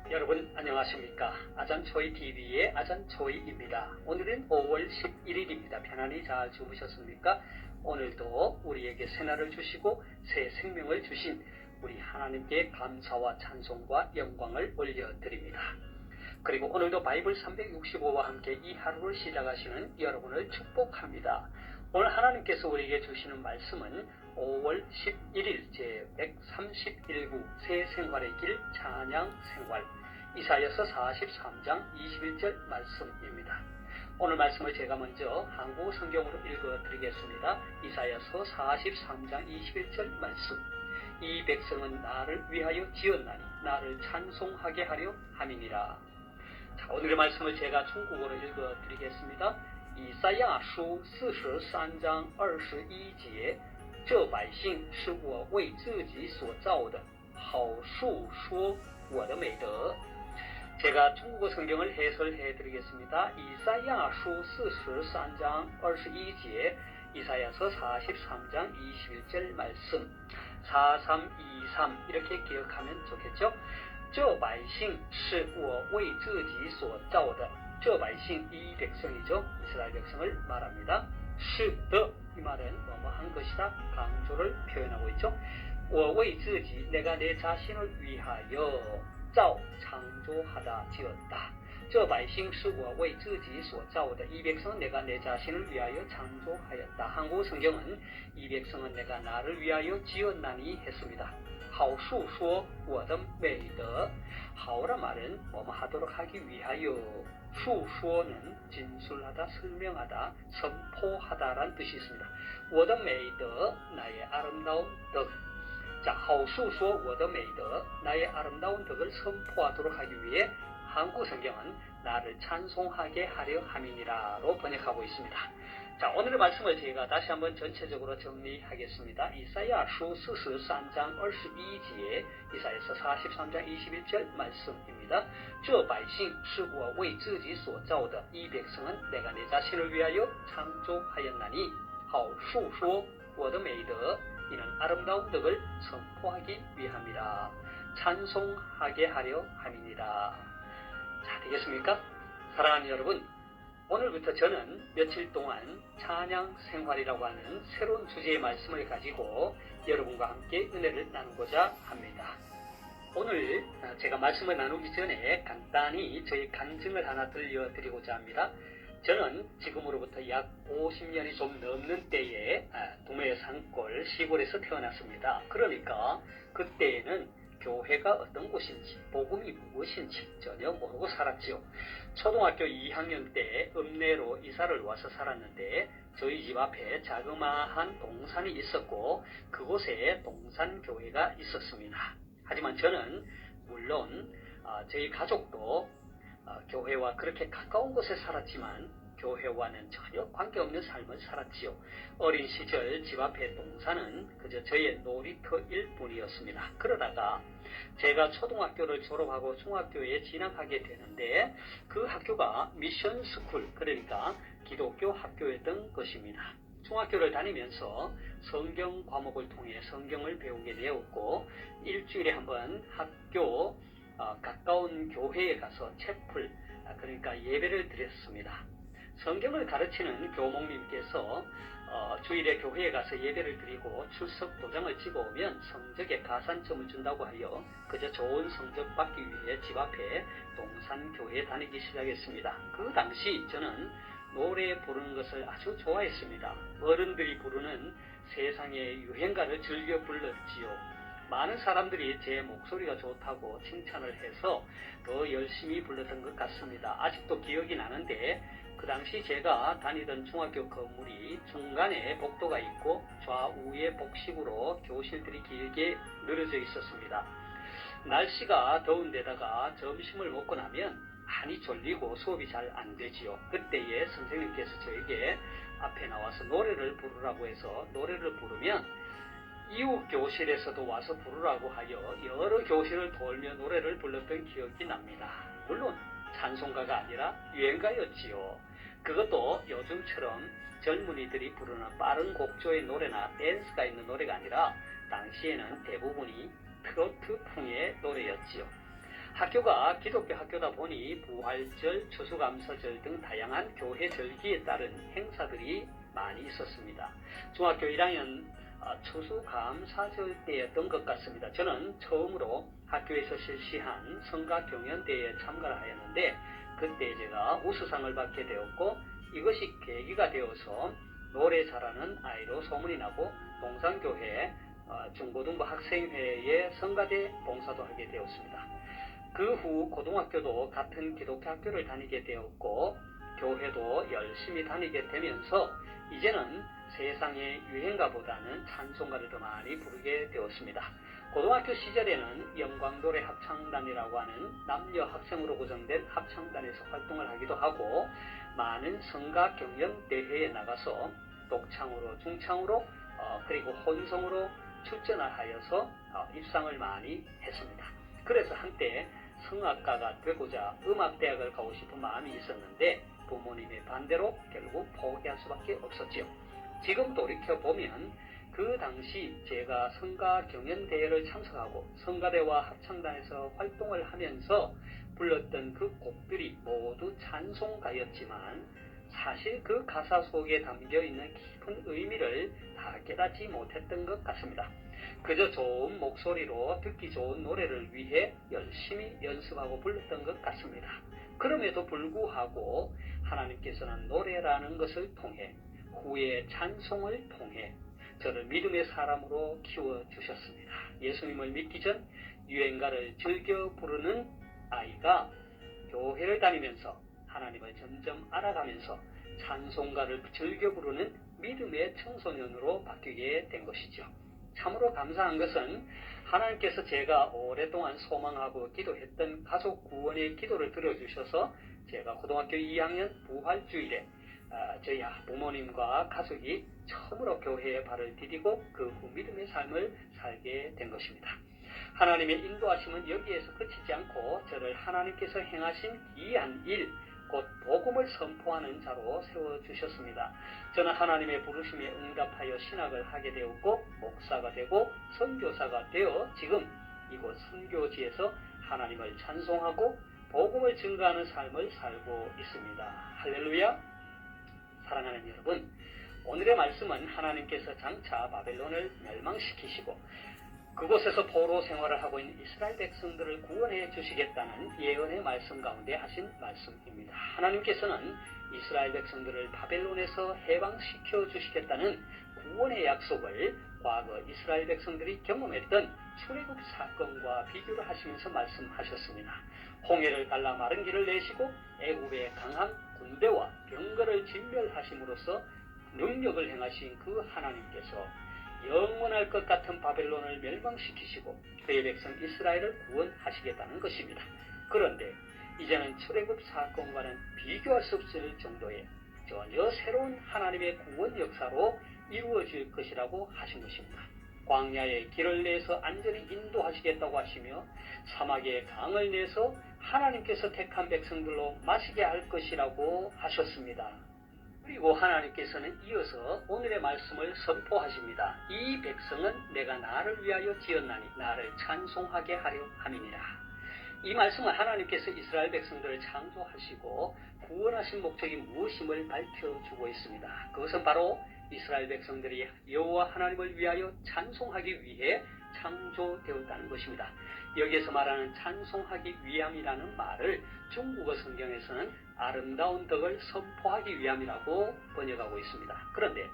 여러분 안녕하십니까? 아잔초이TV의 아잔초이입니다. 오늘은 5월 11일입니다. 편안히 잘 주무셨습니까? 오늘도 우리에게 새날을 주시고 새 생명을 주신 우리 하나님께 감사와 찬송과 영광을 올려드립니다. 그리고 오늘도 바이블 365와 함께 이 하루를 시작하시는 여러분을 축복합니다. 오늘 하나님께서 우리에게 주시는 말씀은 5월 11일 제131구 새 생활의 길 찬양 생활 이사야서 43장 21절 말씀입니다. 오늘 말씀을 제가 먼저 한국 성경으로 읽어드리겠습니다. 이사야서 43장 21절 말씀. 이 백성은 나를 위하여 지었나니 나를 찬송하게 하려 함이니라. 자, 오늘의 말씀을 제가 중국어로 읽어드리겠습니다. 이사야书43章21节这百姓是我为自己所造的好述说我的美德 제가 중국어 성경을 해설해 드리겠습니다. 이사야书43장 21제 이사야서 43장 21절 말씀 4323 이렇게 기억하면 좋겠죠. 这百姓是我为自己所造的这百姓이 백성이죠. 이스라엘 백성을 말합니다. 是的 이 말은 뭐뭐한 것이다 강조를 표현하고 있죠. 我为自己 내가 내 자신을 위하여 造 창조하다 지었다. 这百姓是我为自己所造的이 백성은 내가 내 자신을 위하여 창조하였다. 한국 성경은 이 백성은 내가 나를 위하여 지었나니 했습니다. 好述说我的美德 하오라 말은 뭐뭐 하도록 하기 위하여述说는 진술하다, 설명하다, 선포하다라는 뜻이 있습니다. 我的美德 나의 아름다운 덕. 자, 好述说我的美德 나의 아름다운 덕을 선포하도록 하기 위해 한국 성경은 나를 찬송하게 하려 함이니라로 번역하고 있습니다. 자, 오늘의 말씀을 제가 다시 한번 전체적으로 정리하겠습니다. 이사야 수 43장 21제 이사야서 43장 21절 말씀입니다. 这百姓是我为自己所造的이 백성은 내가 내 자신을 위하여 창조하였나니 好述说我的美德 이는 아름다운 덕을 선포하기 위함이라 찬송하게 하려 함이니라. 자, 되겠습니까? 사랑하는 여러분, 오늘부터 저는 며칠 동안 찬양 생활이라고 하는 새로운 주제의 말씀을 가지고 여러분과 함께 은혜를 나누고자 합니다. 오늘 제가 말씀을 나누기 전에 간단히 저희 간증을 하나 들려드리고자 합니다. 저는 지금으로부터 약 50년이 좀 넘는 때에 동해 산골 시골에서 태어났습니다. 그러니까 그때에는 교회가 어떤 곳인지 복음이 무엇인지 전혀 모르고 살았지요. 초등학교 2학년 때 읍내로 이사를 와서 살았는데 저희 집 앞에 자그마한 동산이 있었고 그곳에 동산교회가 있었습니다. 하지만 저는 물론 저희 가족도 교회와 그렇게 가까운 곳에 살았지만 교회와는 전혀 관계없는 삶을 살았지요. 어린 시절 집 앞의 동산은 그저 저의 놀이터일 뿐이었습니다. 그러다가 제가 초등학교를 졸업하고 중학교에 진학하게 되는데 그 학교가 미션 스쿨, 그러니까 기독교 학교였던 것입니다. 중학교를 다니면서 성경 과목을 통해 성경을 배우게 되었고 일주일에 한 번 학교 가까운 교회에 가서 채플, 그러니까 예배를 드렸습니다. 성경을 가르치는 교목님께서 주일에 교회에 가서 예배를 드리고 출석 도장을 찍어오면 성적에 가산점을 준다고 하여 그저 좋은 성적 받기 위해 집 앞에 동산교회에 다니기 시작했습니다. 그 당시 저는 노래 부르는 것을 아주 좋아했습니다. 어른들이 부르는 세상의 유행가를 즐겨 불렀지요. 많은 사람들이 제 목소리가 좋다고 칭찬을 해서 더 열심히 불렀던 것 같습니다. 아직도 기억이 나는데 그 당시 제가 다니던 중학교 건물이 중간에 복도가 있고 좌우에 복식으로 교실들이 길게 늘어져 있었습니다. 날씨가 더운 데다가 점심을 먹고 나면 많이 졸리고 수업이 잘 안 되지요. 그때에 선생님께서 저에게 앞에 나와서 노래를 부르라고 해서 노래를 부르면 이웃 교실에서도 와서 부르라고 하여 여러 교실을 돌며 노래를 불렀던 기억이 납니다. 물론 찬송가가 아니라 유행가였지요. 그것도 요즘처럼 젊은이들이 부르는 빠른 곡조의 노래나 댄스가 있는 노래가 아니라 당시에는 대부분이 트로트풍의 노래였지요. 학교가 기독교 학교다 보니 부활절, 추수감사절 등 다양한 교회 절기에 따른 행사들이 많이 있었습니다. 중학교 1학년 추수감사절 때였던 것 같습니다. 저는 처음으로 학교에서 실시한 성가경연대회에 참가를 하였는데 그때 제가 우수상을 받게 되었고 이것이 계기가 되어서 노래 잘하는 아이로 소문이 나고 동산교회 중고등부 학생회의 성가대 봉사도 하게 되었습니다. 그 후 고등학교도 같은 기독교 학교를 다니게 되었고 교회도 열심히 다니게 되면서 이제는 세상의 유행가보다는 찬송가를 더 많이 부르게 되었습니다. 고등학교 시절에는 영광노래 합창단이라고 하는 남녀 학생으로 구성된 합창단에서 활동을 하기도 하고 많은 성가 경연 대회에 나가서 독창으로 중창으로 그리고 혼성으로 출전을 하여서 입상을 많이 했습니다. 그래서 한때 성악가가 되고자 음악대학을 가고 싶은 마음이 있었는데 부모님의 반대로 결국 포기할 수밖에 없었지요. 지금 돌이켜보면 그 당시 제가 성가 경연대회를 참석하고 성가대와 합창단에서 활동을 하면서 불렀던 그 곡들이 모두 찬송가였지만 사실 그 가사 속에 담겨있는 깊은 의미를 다 깨닫지 못했던 것 같습니다. 그저 좋은 목소리로 듣기 좋은 노래를 위해 열심히 연습하고 불렀던 것 같습니다. 그럼에도 불구하고 하나님께서는 노래라는 것을 통해 후에 찬송을 통해 저를 믿음의 사람으로 키워주셨습니다. 예수님을 믿기 전 유행가를 즐겨 부르는 아이가 교회를 다니면서 하나님을 점점 알아가면서 찬송가를 즐겨 부르는 믿음의 청소년으로 바뀌게 된 것이죠. 참으로 감사한 것은 하나님께서 제가 오랫동안 소망하고 기도했던 가족 구원의 기도를 들어주셔서 제가 고등학교 2학년 부활주일에 저희 부모님과 가족이 처음으로 교회에 발을 디디고 그 후 믿음의 삶을 살게 된 것입니다. 하나님의 인도하심은 여기에서 그치지 않고 저를 하나님께서 행하신 귀한 일, 곧 복음을 선포하는 자로 세워주셨습니다. 저는 하나님의 부르심에 응답하여 신학을 하게 되었고 목사가 되고 선교사가 되어 지금 이곳 선교지에서 하나님을 찬송하고 복음을 증거하는 삶을 살고 있습니다. 할렐루야! 사랑하는 여러분, 오늘의 말씀은 하나님께서 장차 바벨론을 멸망시키시고 그곳에서 포로 생활을 하고 있는 이스라엘 백성들을 구원해 주시겠다는 예언의 말씀 가운데 하신 말씀입니다. 하나님께서는 이스라엘 백성들을 바벨론에서 해방시켜 주시겠다는 구원의 약속을 과거 이스라엘 백성들이 경험했던 출애굽 사건과 비교를 하시면서 말씀하셨습니다. 홍해를 갈라 마른 길을 내시고 애굽의 강한 군대와 병거를 진멸하심으로써 능력을 행하신 그 하나님께서 영원할 것 같은 바벨론을 멸망시키시고 그의 백성 이스라엘을 구원하시겠다는 것입니다. 그런데 이제는 출애굽 사건과는 비교할 수 없을 정도의 전혀 새로운 하나님의 구원 역사로 이루어질 것이라고 하신 것입니다. 광야의 길을 내서 안전히 인도하시겠다고 하시며 사막의 강을 내서 하나님께서 택한 백성들로 마시게 할 것이라고 하셨습니다. 그리고 하나님께서는 이어서 오늘의 말씀을 선포하십니다. 이 백성은 내가 나를 위하여 지었나니 나를 찬송하게 하려 함이니라. 이 말씀은 하나님께서 이스라엘 백성들을 창조하시고 구원하신 목적이 무엇임을 밝혀주고 있습니다. 그것은 바로 이스라엘 백성들이 여호와 하나님을 위하여 찬송하기 위해 창조되었다는 것입니다. 여기에서 말하는 찬송하기 위함이라는 말을 중국어 성경에서는 아름다운 덕을 선포하기 위함이라고 번역하고 있습니다. 그런데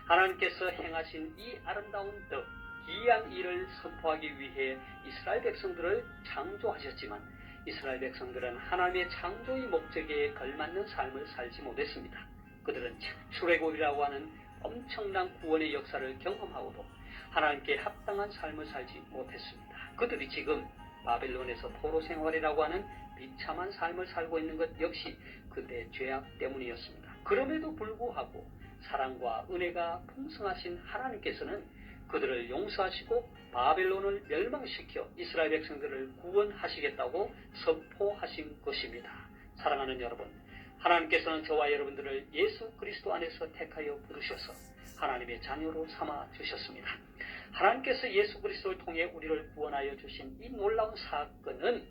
하나님께서 행하신 이 아름다운 덕, 귀한 일을 선포하기 위해 이스라엘 백성들을 창조하셨지만 이스라엘 백성들은 하나님의 창조의 목적에 걸맞는 삶을 살지 못했습니다. 그들은 출애굽이라고 하는 엄청난 구원의 역사를 경험하고도 하나님께 합당한 삶을 살지 못했습니다. 그들이 지금 바벨론에서 포로 생활이라고 하는 비참한 삶을 살고 있는 것 역시 그들의 죄악 때문이었습니다. 그럼에도 불구하고 사랑과 은혜가 풍성하신 하나님께서는 그들을 용서하시고 바벨론을 멸망시켜 이스라엘 백성들을 구원하시겠다고 선포하신 것입니다. 사랑하는 여러분, 하나님께서는 저와 여러분들을 예수 그리스도 안에서 택하여 부르셔서 하나님의 자녀로 삼아 주셨습니다. 하나님께서 예수 그리스도를 통해 우리를 구원하여 주신 이 놀라운 사건은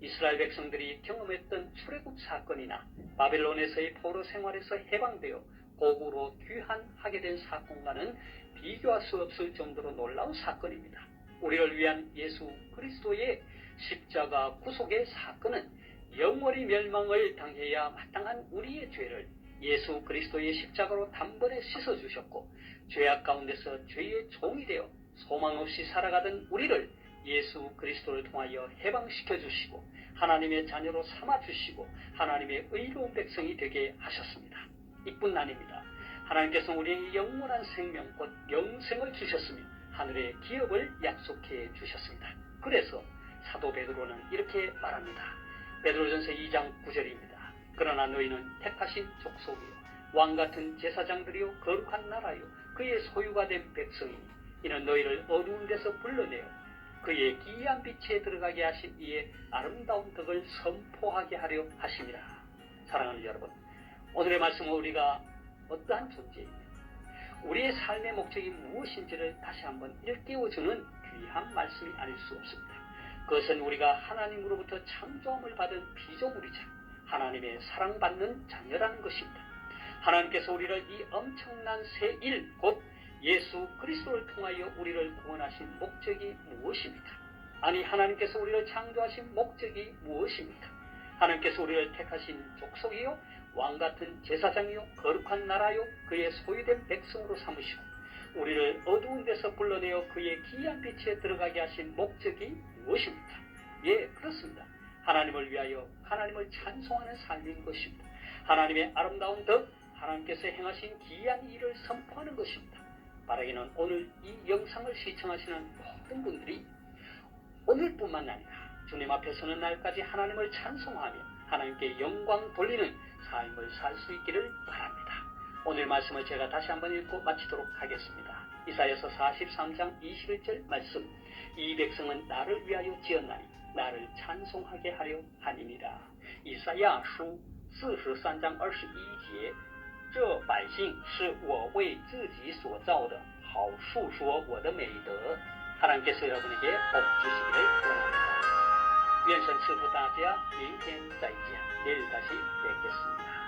이스라엘 백성들이 경험했던 출애굽 사건이나 바벨론에서의 포로 생활에서 해방되어 고국으로 귀환하게 된 사건과는 비교할 수 없을 정도로 놀라운 사건입니다. 우리를 위한 예수 그리스도의 십자가 구속의 사건은 영원히 멸망을 당해야 마땅한 우리의 죄를 예수 그리스도의 십자가로 단번에 씻어주셨고, 죄악 가운데서 죄의 종이 되어 소망 없이 살아가던 우리를 예수 그리스도를 통하여 해방시켜 주시고 하나님의 자녀로 삼아 주시고 하나님의 의로운 백성이 되게 하셨습니다. 이뿐 아닙니다. 하나님께서 우리에게 영원한 생명 곧 영생을 주셨으며 하늘의 기업을 약속해 주셨습니다. 그래서 사도 베드로는 이렇게 말합니다. 베드로전서 2장 9절입니다. 그러나 너희는 택하신 족속이요 왕같은 제사장들이요 거룩한 나라요 그의 소유가 된 백성이니 이는 너희를 어두운 데서 불러내어 그의 기이한 빛에 들어가게 하신 이의 아름다운 덕을 선포하게 하려 하심이라. 사랑하는 여러분, 오늘의 말씀은 우리가 어떠한 존재입니까? 우리의 삶의 목적이 무엇인지를 다시 한번 일깨워주는 귀한 말씀이 아닐 수 없습니다. 그것은 우리가 하나님으로부터 창조함을 받은 피조물이자 하나님의 사랑받는 자녀라는 것입니다. 하나님께서 우리를 이 엄청난 새 일, 곧 예수 그리스도를 통하여 우리를 구원하신 목적이 무엇입니까? 아니, 하나님께서 우리를 창조하신 목적이 무엇입니까? 하나님께서 우리를 택하신 족속이요 왕같은 제사장이요 거룩한 나라요 그의 소유된 백성으로 삼으시고 우리를 어두운 데서 불러내어 그의 기이한 빛에 들어가게 하신 목적이 무엇입니까? 예, 그렇습니다. 하나님을 위하여 하나님을 찬송하는 삶인 것입니다. 하나님의 아름다운 덕, 하나님께서 행하신 기이한 일을 선포하는 것입니다. 바라기는 오늘 이 영상을 시청하시는 모든 분들이 오늘뿐만 아니라 주님 앞에 서는 날까지 하나님을 찬송하며 하나님께 영광 돌리는 삶을 살 수 있기를 바랍니다. 오늘 말씀을 제가 다시 한번 읽고 마치도록 하겠습니다. 이사야서 43장 21절 말씀. 이 백성은 나를 위하여 지었나니 나를 찬송하게 하려 함이니라. 이사야书43章21节，这百姓是我为自己所造的，好述说我的美德。 하나님께서 여러분에게 복 주시기를 원합니다.愿神赐福大家，明天再见，내일 다시 뵙겠습니다.